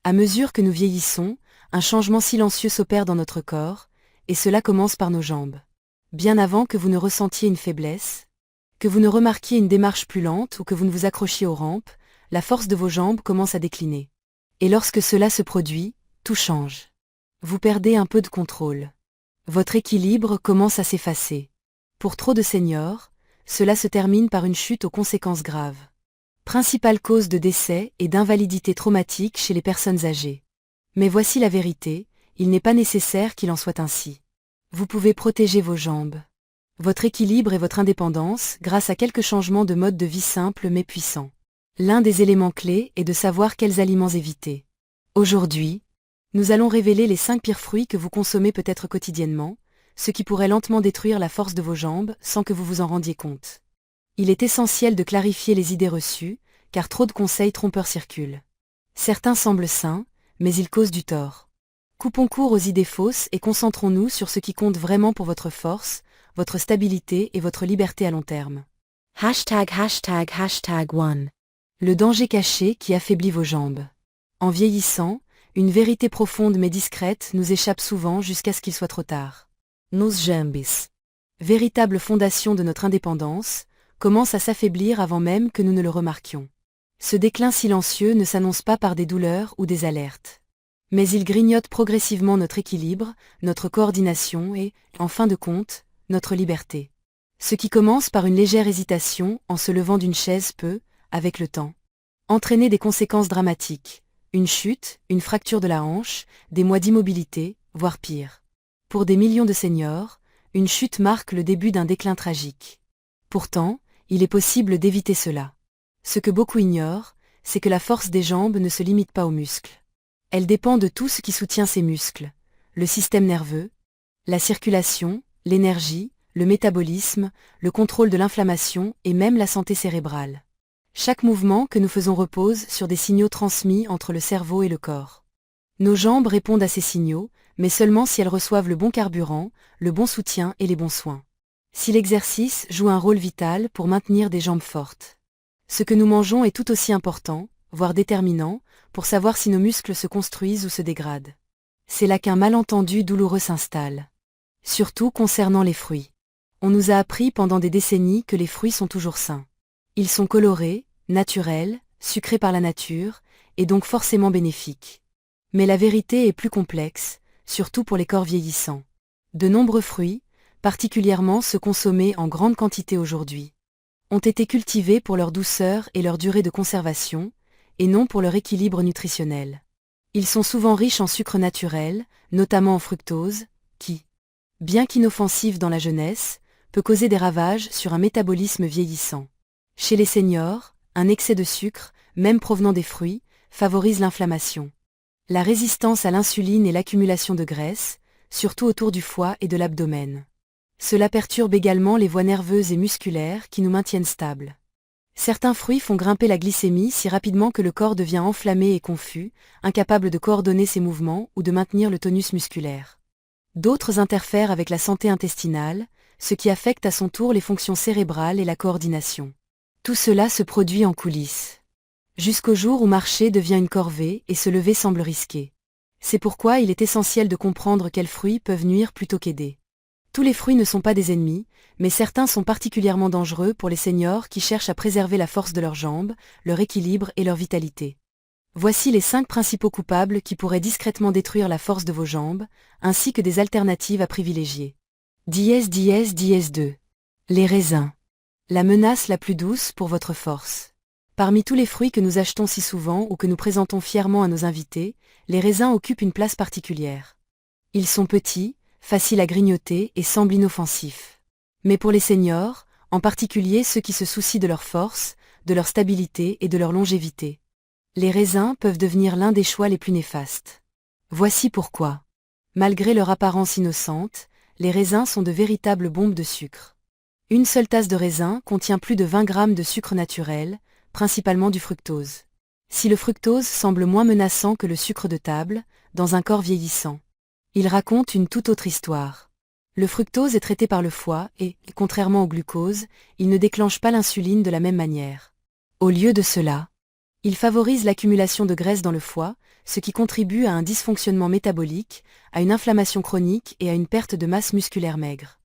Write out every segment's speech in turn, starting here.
À mesure que nous vieillissons, un changement silencieux s'opère dans notre corps, et cela commence par nos jambes. Bien avant que vous ne ressentiez une faiblesse, que vous ne remarquiez une démarche plus lente ou que vous ne vous accrochiez aux rampes, la force de vos jambes commence à décliner. Et lorsque cela se produit, tout change. Vous perdez un peu de contrôle. Votre équilibre commence à s'effacer. Pour trop de seniors, cela se termine par une chute aux conséquences graves. Principale cause de décès et d'invalidité traumatique chez les personnes âgées. Mais voici la vérité, il n'est pas nécessaire qu'il en soit ainsi. Vous pouvez protéger vos jambes, votre équilibre et votre indépendance grâce à quelques changements de mode de vie simples mais puissants. L'un des éléments clés est de savoir quels aliments éviter. Aujourd'hui, nous allons révéler les 5 pires fruits que vous consommez peut-être quotidiennement, ce qui pourrait lentement détruire la force de vos jambes sans que vous vous en rendiez compte. Il est essentiel de clarifier les idées reçues, car trop de conseils trompeurs circulent. Certains semblent sains, mais ils causent du tort. Coupons court aux idées fausses et concentrons-nous sur ce qui compte vraiment pour votre force, votre stabilité et votre liberté à long terme. ###1. Le danger caché qui affaiblit vos jambes. En vieillissant, une vérité profonde mais discrète nous échappe souvent jusqu'à ce qu'il soit trop tard. Nos jambes, véritable fondation de notre indépendance, commence à s'affaiblir avant même que nous ne le remarquions. Ce déclin silencieux ne s'annonce pas par des douleurs ou des alertes. Mais il grignote progressivement notre équilibre, notre coordination et, en fin de compte, notre liberté. Ce qui commence par une légère hésitation en se levant d'une chaise peut, avec le temps, entraîner des conséquences dramatiques. Une chute, une fracture de la hanche, des mois d'immobilité, voire pire. Pour des millions de seniors, une chute marque le début d'un déclin tragique. Pourtant, il est possible d'éviter cela. Ce que beaucoup ignorent, c'est que la force des jambes ne se limite pas aux muscles. Elle dépend de tout ce qui soutient ces muscles, le système nerveux, la circulation, l'énergie, le métabolisme, le contrôle de l'inflammation et même la santé cérébrale. Chaque mouvement que nous faisons repose sur des signaux transmis entre le cerveau et le corps. Nos jambes répondent à ces signaux, mais seulement si elles reçoivent le bon carburant, le bon soutien et les bons soins. Si l'exercice joue un rôle vital pour maintenir des jambes fortes. Ce que nous mangeons est tout aussi important, voire déterminant, pour savoir si nos muscles se construisent ou se dégradent. C'est là qu'un malentendu douloureux s'installe. Surtout concernant les fruits. On nous a appris pendant des décennies que les fruits sont toujours sains. Ils sont colorés, naturels, sucrés par la nature, et donc forcément bénéfiques. Mais la vérité est plus complexe, surtout pour les corps vieillissants. De nombreux fruits, particulièrement ceux consommés en grande quantité aujourd'hui, ont été cultivés pour leur douceur et leur durée de conservation, et non pour leur équilibre nutritionnel. Ils sont souvent riches en sucre naturel, notamment en fructose, qui, bien qu'inoffensive dans la jeunesse, peut causer des ravages sur un métabolisme vieillissant. Chez les seniors, un excès de sucre, même provenant des fruits, favorise l'inflammation. La résistance à l'insuline et l'accumulation de graisse, surtout autour du foie et de l'abdomen. Cela perturbe également les voies nerveuses et musculaires qui nous maintiennent stables. Certains fruits font grimper la glycémie si rapidement que le corps devient enflammé et confus, incapable de coordonner ses mouvements ou de maintenir le tonus musculaire. D'autres interfèrent avec la santé intestinale, ce qui affecte à son tour les fonctions cérébrales et la coordination. Tout cela se produit en coulisses. Jusqu'au jour où marcher devient une corvée et se lever semble risqué. C'est pourquoi il est essentiel de comprendre quels fruits peuvent nuire plutôt qu'aider. Tous les fruits ne sont pas des ennemis, mais certains sont particulièrement dangereux pour les seniors qui cherchent à préserver la force de leurs jambes, leur équilibre et leur vitalité. Voici les 5 principaux coupables qui pourraient discrètement détruire la force de vos jambes, ainsi que des alternatives à privilégier. 2. Les raisins. La menace la plus douce pour votre force. Parmi tous les fruits que nous achetons si souvent ou que nous présentons fièrement à nos invités, les raisins occupent une place particulière. Ils sont petits, faciles à grignoter et semblent inoffensifs. Mais pour les seniors, en particulier ceux qui se soucient de leur force, de leur stabilité et de leur longévité, les raisins peuvent devenir l'un des choix les plus néfastes. Voici pourquoi. Malgré leur apparence innocente, les raisins sont de véritables bombes de sucre. Une seule tasse de raisin contient plus de 20 grammes de sucre naturel, principalement du fructose. Si le fructose semble moins menaçant que le sucre de table, dans un corps vieillissant, il raconte une toute autre histoire. Le fructose est traité par le foie et, contrairement au glucose, il ne déclenche pas l'insuline de la même manière. Au lieu de cela, il favorise l'accumulation de graisse dans le foie, ce qui contribue à un dysfonctionnement métabolique, à une inflammation chronique et à une perte de masse musculaire maigre.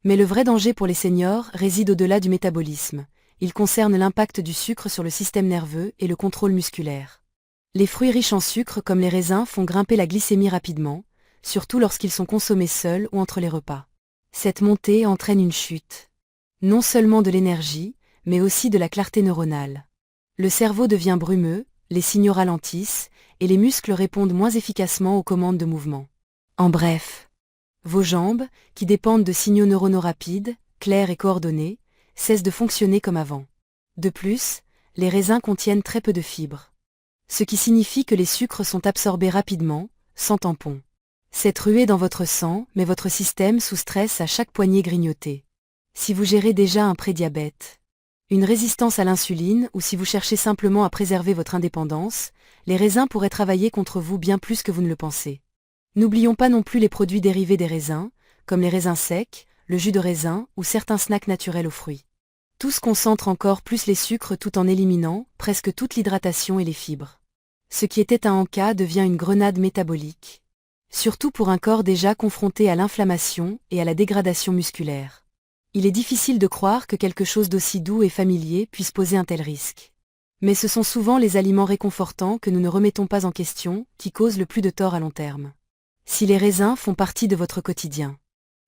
Mais le vrai danger pour les seniors réside au-delà du métabolisme. Il concerne l'impact du sucre sur le système nerveux et le contrôle musculaire. Les fruits riches en sucre comme les raisins font grimper la glycémie rapidement, surtout lorsqu'ils sont consommés seuls ou entre les repas. Cette montée entraîne une chute. Non seulement de l'énergie, mais aussi de la clarté neuronale. Le cerveau devient brumeux, les signaux ralentissent, et les muscles répondent moins efficacement aux commandes de mouvement. En bref, vos jambes, qui dépendent de signaux neuronaux rapides, clairs et coordonnés, cessent de fonctionner comme avant. De plus, les raisins contiennent très peu de fibres. Ce qui signifie que les sucres sont absorbés rapidement, sans tampon. Cette ruée dans votre sang met votre système sous stress à chaque poignée grignotée. Si vous gérez déjà un prédiabète, une résistance à l'insuline ou si vous cherchez simplement à préserver votre indépendance, les raisins pourraient travailler contre vous bien plus que vous ne le pensez. N'oublions pas non plus les produits dérivés des raisins, comme les raisins secs, le jus de raisin ou certains snacks naturels aux fruits. Tous concentrent encore plus les sucres tout en éliminant presque toute l'hydratation et les fibres. Ce qui était un encas devient une grenade métabolique. Surtout pour un corps déjà confronté à l'inflammation et à la dégradation musculaire. Il est difficile de croire que quelque chose d'aussi doux et familier puisse poser un tel risque. Mais ce sont souvent les aliments réconfortants que nous ne remettons pas en question qui causent le plus de tort à long terme. Si les raisins font partie de votre quotidien,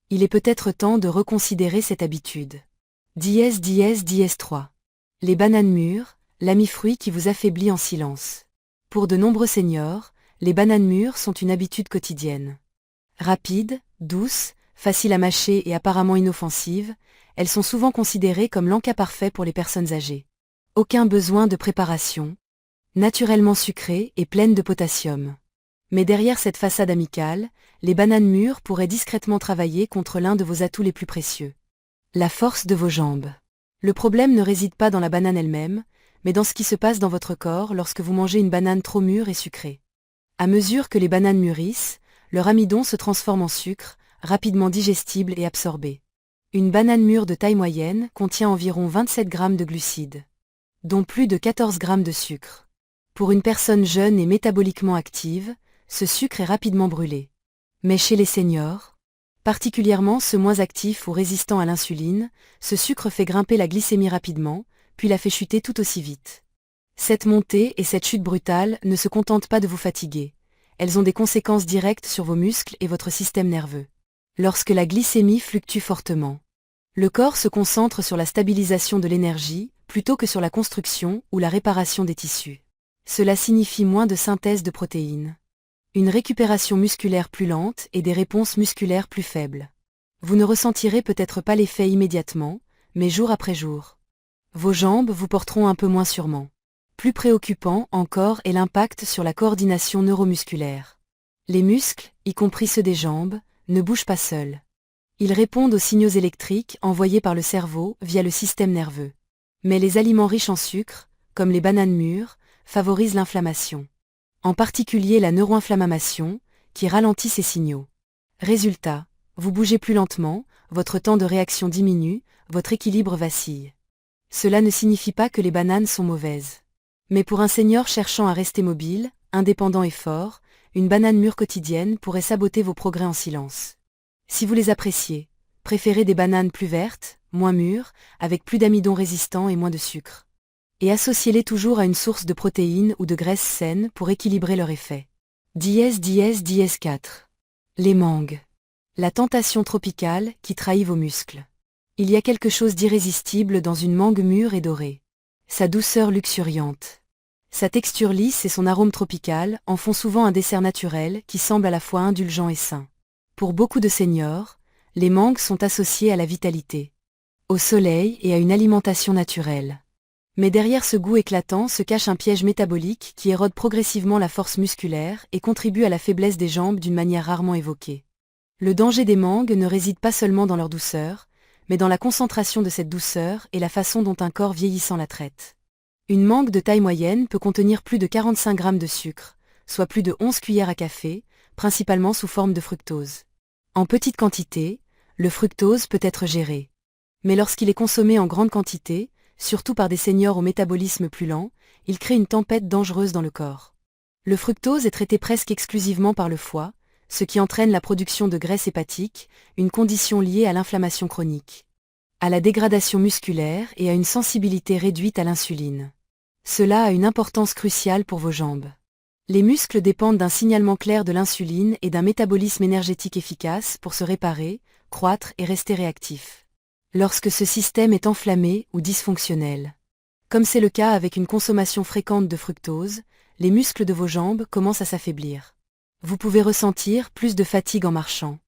il est peut-être temps de reconsidérer cette habitude. 3. Les bananes mûres, l'ami fruit qui vous affaiblit en silence. Pour de nombreux seniors, les bananes mûres sont une habitude quotidienne. Rapides, douces, faciles à mâcher et apparemment inoffensives, elles sont souvent considérées comme l'encas parfait pour les personnes âgées. Aucun besoin de préparation. Naturellement sucrées et pleines de potassium. Mais derrière cette façade amicale, les bananes mûres pourraient discrètement travailler contre l'un de vos atouts les plus précieux. La force de vos jambes. Le problème ne réside pas dans la banane elle-même, mais dans ce qui se passe dans votre corps lorsque vous mangez une banane trop mûre et sucrée. À mesure que les bananes mûrissent, leur amidon se transforme en sucre, rapidement digestible et absorbé. Une banane mûre de taille moyenne contient environ 27 grammes de glucides, dont plus de 14 grammes de sucre. Pour une personne jeune et métaboliquement active, ce sucre est rapidement brûlé. Mais chez les seniors, particulièrement ceux moins actifs ou résistants à l'insuline, ce sucre fait grimper la glycémie rapidement, puis la fait chuter tout aussi vite. Cette montée et cette chute brutale ne se contentent pas de vous fatiguer. Elles ont des conséquences directes sur vos muscles et votre système nerveux. Lorsque la glycémie fluctue fortement, le corps se concentre sur la stabilisation de l'énergie plutôt que sur la construction ou la réparation des tissus. Cela signifie moins de synthèse de protéines, une récupération musculaire plus lente et des réponses musculaires plus faibles. Vous ne ressentirez peut-être pas l'effet immédiatement, mais jour après jour. Vos jambes vous porteront un peu moins sûrement. Plus préoccupant encore est l'impact sur la coordination neuromusculaire. Les muscles, y compris ceux des jambes, ne bougent pas seuls. Ils répondent aux signaux électriques envoyés par le cerveau via le système nerveux. Mais les aliments riches en sucre, comme les bananes mûres, favorisent l'inflammation. En particulier la neuroinflammation, qui ralentit ces signaux. Résultat, vous bougez plus lentement, votre temps de réaction diminue, votre équilibre vacille. Cela ne signifie pas que les bananes sont mauvaises. Mais pour un senior cherchant à rester mobile, indépendant et fort, une banane mûre quotidienne pourrait saboter vos progrès en silence. Si vous les appréciez, préférez des bananes plus vertes, moins mûres, avec plus d'amidon résistant et moins de sucre. Et associez-les toujours à une source de protéines ou de graisses saines pour équilibrer leur effet. 4. Les mangues. La tentation tropicale qui trahit vos muscles. Il y a quelque chose d'irrésistible dans une mangue mûre et dorée. Sa douceur luxuriante. Sa texture lisse et son arôme tropical en font souvent un dessert naturel qui semble à la fois indulgent et sain. Pour beaucoup de seniors, les mangues sont associées à la vitalité, au soleil et à une alimentation naturelle. Mais derrière ce goût éclatant se cache un piège métabolique qui érode progressivement la force musculaire et contribue à la faiblesse des jambes d'une manière rarement évoquée. Le danger des mangues ne réside pas seulement dans leur douceur, mais dans la concentration de cette douceur et la façon dont un corps vieillissant la traite. Une mangue de taille moyenne peut contenir plus de 45 grammes de sucre, soit plus de 11 cuillères à café, principalement sous forme de fructose. En petite quantité, le fructose peut être géré. Mais lorsqu'il est consommé en grande quantité, surtout par des seniors au métabolisme plus lent, il crée une tempête dangereuse dans le corps. Le fructose est traité presque exclusivement par le foie, ce qui entraîne la production de graisse hépatique, une condition liée à l'inflammation chronique, à la dégradation musculaire et à une sensibilité réduite à l'insuline. Cela a une importance cruciale pour vos jambes. Les muscles dépendent d'un signalement clair de l'insuline et d'un métabolisme énergétique efficace pour se réparer, croître et rester réactifs. Lorsque ce système est enflammé ou dysfonctionnel, comme c'est le cas avec une consommation fréquente de fructose, les muscles de vos jambes commencent à s'affaiblir. Vous pouvez ressentir plus de fatigue en marchant,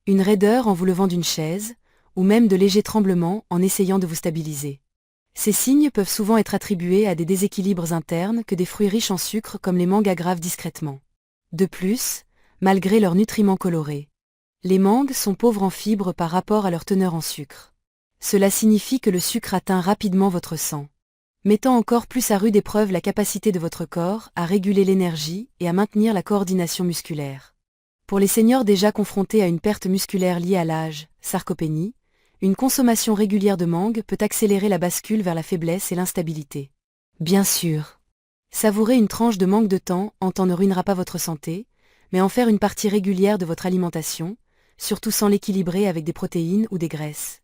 une raideur en vous levant d'une chaise, ou même de légers tremblements en essayant de vous stabiliser. Ces signes peuvent souvent être attribués à des déséquilibres internes que des fruits riches en sucre comme les mangues aggravent discrètement. De plus, malgré leurs nutriments colorés, les mangues sont pauvres en fibres par rapport à leur teneur en sucre. Cela signifie que le sucre atteint rapidement votre sang, mettant encore plus à rude épreuve la capacité de votre corps à réguler l'énergie et à maintenir la coordination musculaire. Pour les seniors déjà confrontés à une perte musculaire liée à l'âge, sarcopénie, une consommation régulière de mangue peut accélérer la bascule vers la faiblesse et l'instabilité. Bien sûr, savourer une tranche de mangue de temps en temps ne ruinera pas votre santé, mais en faire une partie régulière de votre alimentation, surtout sans l'équilibrer avec des protéines ou des graisses,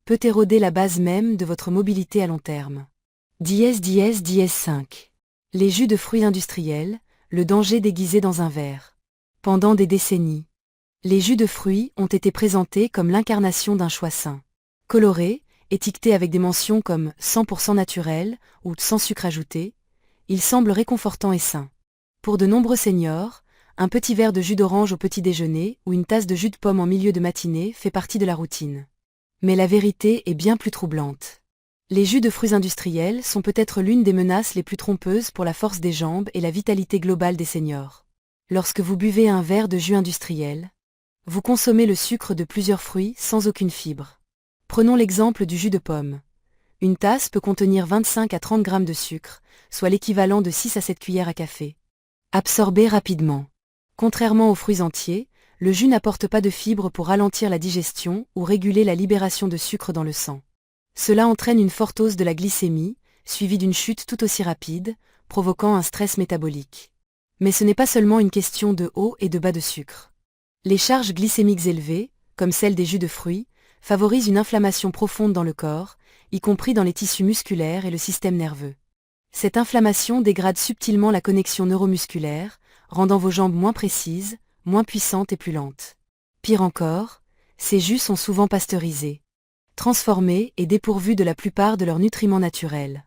peut éroder la base même de votre mobilité à long terme. 5. Les jus de fruits industriels, le danger déguisé dans un verre. Pendant des décennies, les jus de fruits ont été présentés comme l'incarnation d'un choix sain. Colorés, étiquetés avec des mentions comme 100% naturel ou sans sucre ajouté, ils semblent réconfortants et sains. Pour de nombreux seniors, un petit verre de jus d'orange au petit déjeuner ou une tasse de jus de pomme en milieu de matinée fait partie de la routine. Mais la vérité est bien plus troublante. Les jus de fruits industriels sont peut-être l'une des menaces les plus trompeuses pour la force des jambes et la vitalité globale des seniors. Lorsque vous buvez un verre de jus industriel, vous consommez le sucre de plusieurs fruits sans aucune fibre. Prenons l'exemple du jus de pomme. Une tasse peut contenir 25 à 30 grammes de sucre, soit l'équivalent de 6 à 7 cuillères à café. Absorbé rapidement. Contrairement aux fruits entiers, le jus n'apporte pas de fibres pour ralentir la digestion ou réguler la libération de sucre dans le sang. Cela entraîne une forte hausse de la glycémie, suivie d'une chute tout aussi rapide, provoquant un stress métabolique. Mais ce n'est pas seulement une question de haut et de bas de sucre. Les charges glycémiques élevées, comme celles des jus de fruits, favorisent une inflammation profonde dans le corps, y compris dans les tissus musculaires et le système nerveux. Cette inflammation dégrade subtilement la connexion neuromusculaire, rendant vos jambes moins précises, moins puissantes et plus lentes. Pire encore, ces jus sont souvent pasteurisés, transformés et dépourvus de la plupart de leurs nutriments naturels.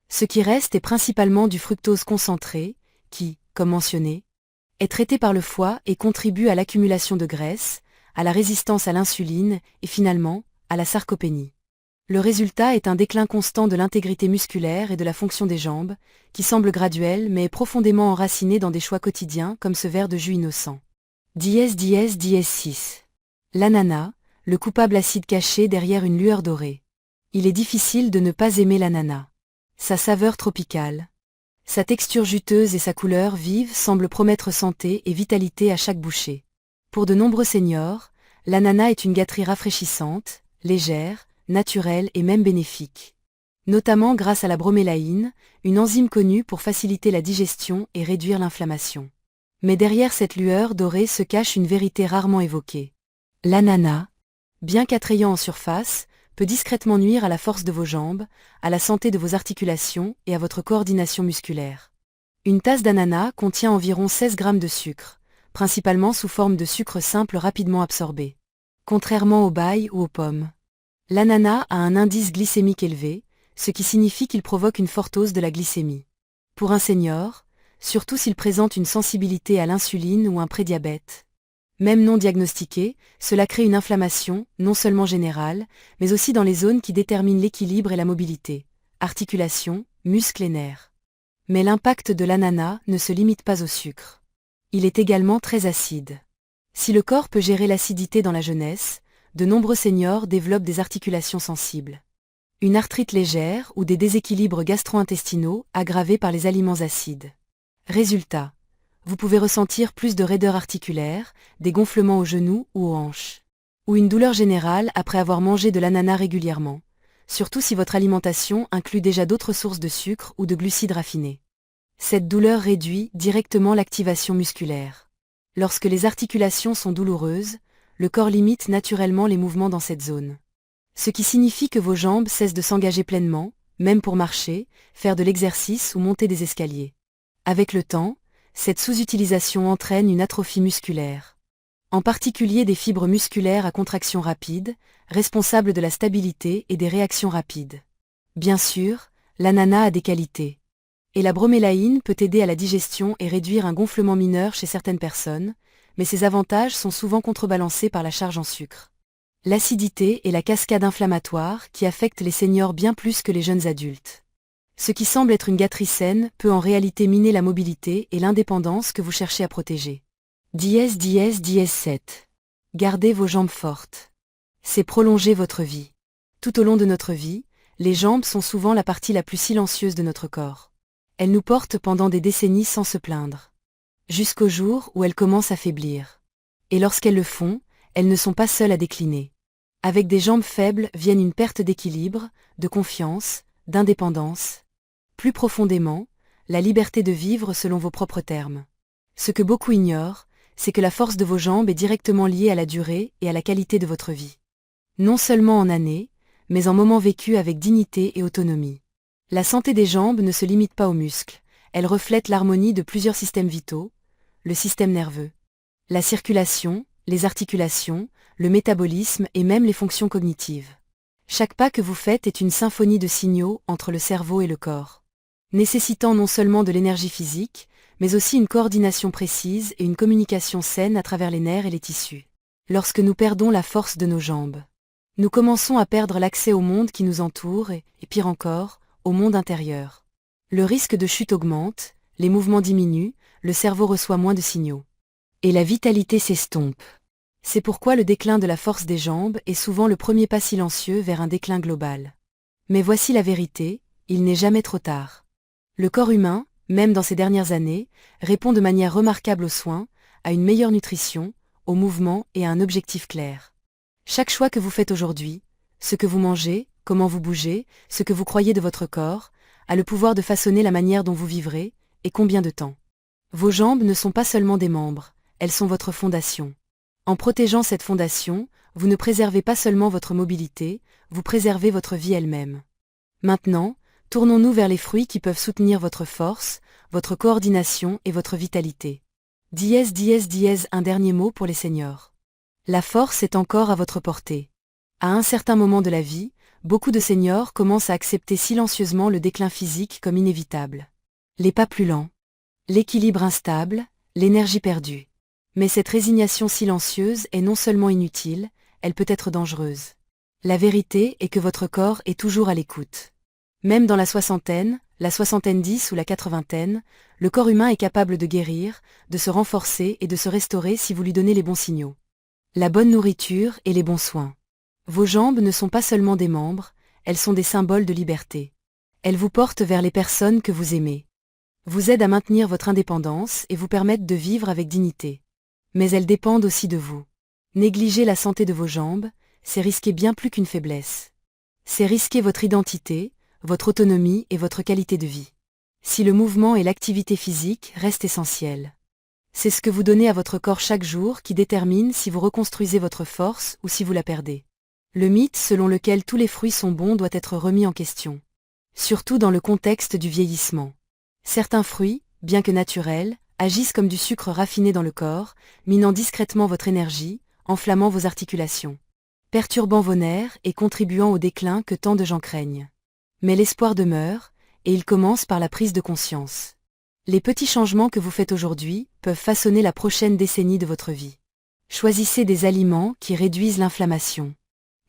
Ce qui reste est principalement du fructose concentré, qui, comme mentionné, est traité par le foie et contribue à l'accumulation de graisse, à la résistance à l'insuline et finalement, à la sarcopénie. Le résultat est un déclin constant de l'intégrité musculaire et de la fonction des jambes, qui semble graduel mais est profondément enraciné dans des choix quotidiens comme ce verre de jus innocent. 6. L'ananas, le coupable acide caché derrière une lueur dorée. Il est difficile de ne pas aimer l'ananas. Sa saveur tropicale, sa texture juteuse et sa couleur vive semblent promettre santé et vitalité à chaque bouchée. Pour de nombreux seniors, l'ananas est une gâterie rafraîchissante, légère, naturelle et même bénéfique. Notamment grâce à la bromélaïne, une enzyme connue pour faciliter la digestion et réduire l'inflammation. Mais derrière cette lueur dorée se cache une vérité rarement évoquée. L'ananas, bien qu'attrayant en surface, peut discrètement nuire à la force de vos jambes, à la santé de vos articulations et à votre coordination musculaire. Une tasse d'ananas contient environ 16 grammes de sucre, principalement sous forme de sucre simple rapidement absorbé. Contrairement aux bailles ou aux pommes, l'ananas a un indice glycémique élevé, ce qui signifie qu'il provoque une forte hausse de la glycémie. Pour un senior, surtout s'il présente une sensibilité à l'insuline ou un prédiabète, même non diagnostiqué, cela crée une inflammation, non seulement générale, mais aussi dans les zones qui déterminent l'équilibre et la mobilité, articulations, muscles et nerfs. Mais l'impact de l'ananas ne se limite pas au sucre. Il est également très acide. Si le corps peut gérer l'acidité dans la jeunesse, de nombreux seniors développent des articulations sensibles, une arthrite légère ou des déséquilibres gastro-intestinaux aggravés par les aliments acides. Résultat, vous pouvez ressentir plus de raideur articulaire, des gonflements aux genoux ou aux hanches, ou une douleur générale après avoir mangé de l'ananas régulièrement, surtout si votre alimentation inclut déjà d'autres sources de sucre ou de glucides raffinés. Cette douleur réduit directement l'activation musculaire. Lorsque les articulations sont douloureuses, le corps limite naturellement les mouvements dans cette zone. Ce qui signifie que vos jambes cessent de s'engager pleinement, même pour marcher, faire de l'exercice ou monter des escaliers. Avec le temps, cette sous-utilisation entraîne une atrophie musculaire. En particulier des fibres musculaires à contraction rapide, responsables de la stabilité et des réactions rapides. Bien sûr, l'ananas a des qualités. Et la bromélaïne peut aider à la digestion et réduire un gonflement mineur chez certaines personnes, mais ces avantages sont souvent contrebalancés par la charge en sucre. L'acidité et la cascade inflammatoire qui affectent les seniors bien plus que les jeunes adultes. Ce qui semble être une gâterie saine peut en réalité miner la mobilité et l'indépendance que vous cherchez à protéger. 7. Gardez vos jambes fortes. C'est prolonger votre vie. Tout au long de notre vie, les jambes sont souvent la partie la plus silencieuse de notre corps. Elles nous portent pendant des décennies sans se plaindre. Jusqu'au jour où elles commencent à faiblir. Et lorsqu'elles le font, elles ne sont pas seules à décliner. Avec des jambes faibles viennent une perte d'équilibre, de confiance, d'indépendance. Plus profondément, la liberté de vivre selon vos propres termes. Ce que beaucoup ignorent, c'est que la force de vos jambes est directement liée à la durée et à la qualité de votre vie. Non seulement en années, mais en moments vécus avec dignité et autonomie. La santé des jambes ne se limite pas aux muscles, elle reflète l'harmonie de plusieurs systèmes vitaux, le système nerveux, la circulation, les articulations, le métabolisme et même les fonctions cognitives. Chaque pas que vous faites est une symphonie de signaux entre le cerveau et le corps, nécessitant non seulement de l'énergie physique, mais aussi une coordination précise et une communication saine à travers les nerfs et les tissus. Lorsque nous perdons la force de nos jambes, nous commençons à perdre l'accès au monde qui nous entoure et pire encore, au monde intérieur. Le risque de chute augmente, les mouvements diminuent, le cerveau reçoit moins de signaux. Et la vitalité s'estompe. C'est pourquoi le déclin de la force des jambes est souvent le premier pas silencieux vers un déclin global. Mais voici la vérité, il n'est jamais trop tard. Le corps humain, même dans ces dernières années, répond de manière remarquable aux soins, à une meilleure nutrition, au mouvement et à un objectif clair. Chaque choix que vous faites aujourd'hui, ce que vous mangez, comment vous bougez, ce que vous croyez de votre corps, a le pouvoir de façonner la manière dont vous vivrez, et combien de temps. Vos jambes ne sont pas seulement des membres, elles sont votre fondation. En protégeant cette fondation, vous ne préservez pas seulement votre mobilité, vous préservez votre vie elle-même. Maintenant, tournons-nous vers les fruits qui peuvent soutenir votre force, votre coordination et votre vitalité. Un dernier mot pour les seniors. La force est encore à votre portée. À un certain moment de la vie, beaucoup de seniors commencent à accepter silencieusement le déclin physique comme inévitable. Les pas plus lents, l'équilibre instable, l'énergie perdue. Mais cette résignation silencieuse est non seulement inutile, elle peut être dangereuse. La vérité est que votre corps est toujours à l'écoute. Même dans la soixantaine 10 ou la 80, le corps humain est capable de guérir, de se renforcer et de se restaurer si vous lui donnez les bons signaux. La bonne nourriture et les bons soins. Vos jambes ne sont pas seulement des membres, elles sont des symboles de liberté. Elles vous portent vers les personnes que vous aimez. Vous aident à maintenir votre indépendance et vous permettent de vivre avec dignité. Mais elles dépendent aussi de vous. Négliger la santé de vos jambes, c'est risquer bien plus qu'une faiblesse. C'est risquer votre identité, votre autonomie et votre qualité de vie. Si le mouvement et l'activité physique restent essentiels. C'est ce que vous donnez à votre corps chaque jour qui détermine si vous reconstruisez votre force ou si vous la perdez. Le mythe selon lequel tous les fruits sont bons doit être remis en question. Surtout dans le contexte du vieillissement. Certains fruits, bien que naturels, agissent comme du sucre raffiné dans le corps, minant discrètement votre énergie, enflammant vos articulations, perturbant vos nerfs et contribuant au déclin que tant de gens craignent. Mais l'espoir demeure, et il commence par la prise de conscience. Les petits changements que vous faites aujourd'hui peuvent façonner la prochaine décennie de votre vie. Choisissez des aliments qui réduisent l'inflammation,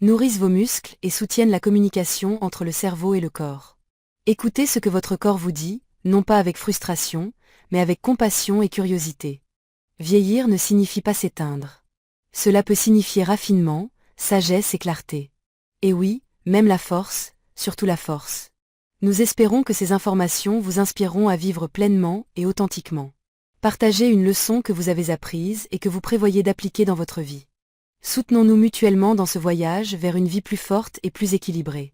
nourrissent vos muscles et soutiennent la communication entre le cerveau et le corps. Écoutez ce que votre corps vous dit, non pas avec frustration, mais avec compassion et curiosité. Vieillir ne signifie pas s'éteindre. Cela peut signifier raffinement, sagesse et clarté. Et oui, même la force, surtout la force. Nous espérons que ces informations vous inspireront à vivre pleinement et authentiquement. Partagez une leçon que vous avez apprise et que vous prévoyez d'appliquer dans votre vie. Soutenons-nous mutuellement dans ce voyage vers une vie plus forte et plus équilibrée.